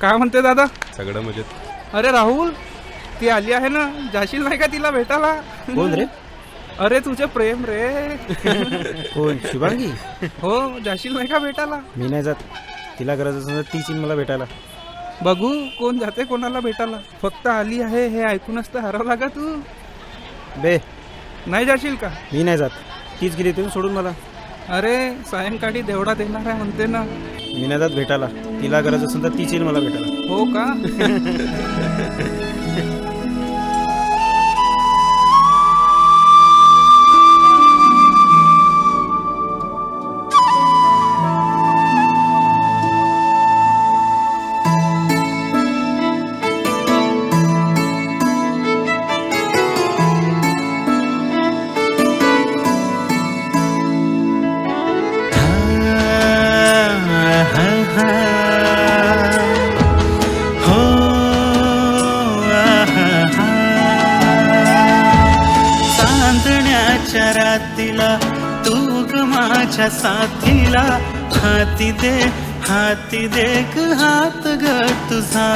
काय म्हणते दादा? सगळं मजेत. अरे राहुल, ती आली आहे ना, जाशील नाही का तिला भेटायला? कोण रे? अरे तुझे प्रेम रे. कोण? शुभांगी? हो, जाशील नाही का भेटायला? मी नाही जात. तिला गरज असेल तर तीच येईन मला भेटायला. बघू कोण जाते कोणाला भेटायला. फक्त आली आहे हे ऐकूनच तर हरवला का तू? बे, नाही जाशील का? मी नाही जात. तीच गेली तुम्ही सोडून मला. अरे सायंकाळी देवडा देणार आहे म्हणते ना. मी नाही जात भेटायला. तिला गरज असेल तर तीच येईल मला भेटायला. हो का? चांदण्याच्या रातीला तू ग माझ्या साथीला. हाती दे ग हात ग तुझा.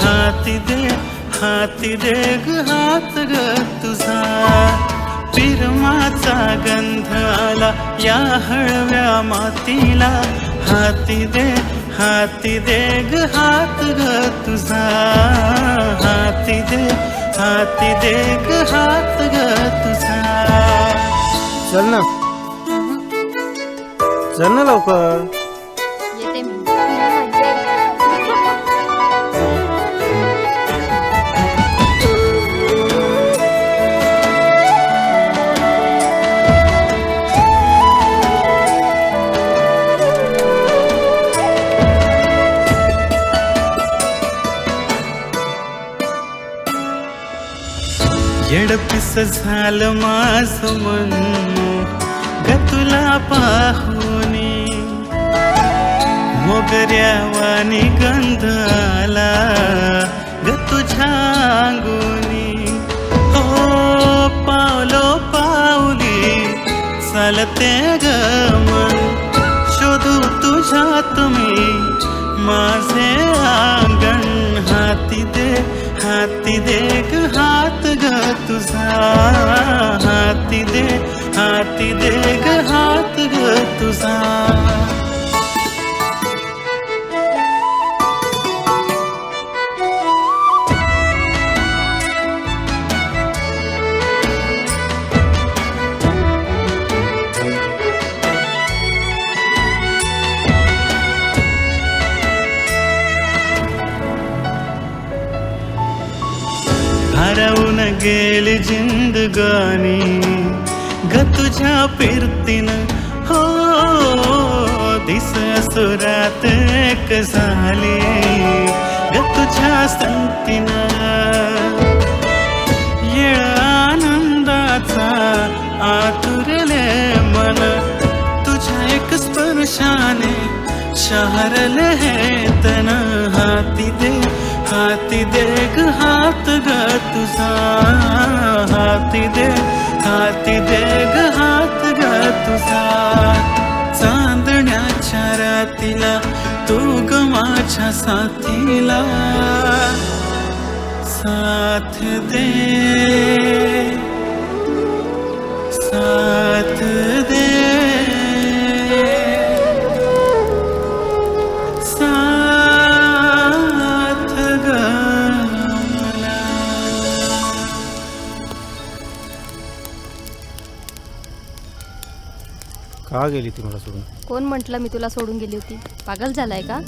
हाती दे ग हात ग तुझा. पिरमाचा गंध आला या हळव्या मातीला. हाती दे ग हात ग तुझा. हाती दे ग हात ग तुझा. चल ना, चल ना लवकर. येते मी. येडपिस झालं माझं मन ग तुला पाहुनी. मोगऱ्यावानी गंध आला ग तुझ्या अंगुनी. हो पावलो पावली चालते ग मन. शोधू तुझ्यात मी माझे आंगण. हाती दे ग हात ग तुझा. हाती दे ग हात ग तुझा. हरवून गेली जिंदगानी ग तुझ्या फिरतीन. हो दिस असुरात एक झाली ग तुझ्या संतीन. येळ आनंदाचा आतुरले मन. तुझ्या एक स्पर्शाने शहरले हे तन. हाती दे ग हात ग तुझा. हाती दे ग हात ग तुझा. चांदण्याच्या रातीला तू ग माझ्या साथीला. साथ दे का गेली ती मला सोडून? कोण म्हटलं मी तुला सोडून गेली होती? पागल झालाय का?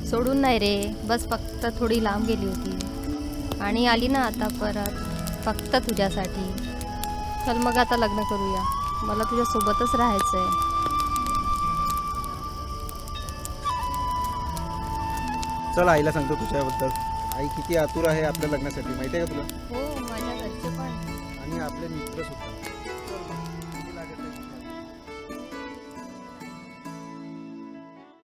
सोडून नाही रे, बस फक्त थोडी लांब गेली होती आणि आली ना आता परत फक्त तुझ्यासाठी. चल मग आता लग्न करूया. मला तुझ्या सोबतच राहायचंय. चल आईला सांगतो तुझ्याबद्दल. आई किती आतुर आहे आपल्या लग्नासाठी, माहिती आहे का तुला? हो, माझ्या घरचे पण. आणि आपले मित्र सुद्धा.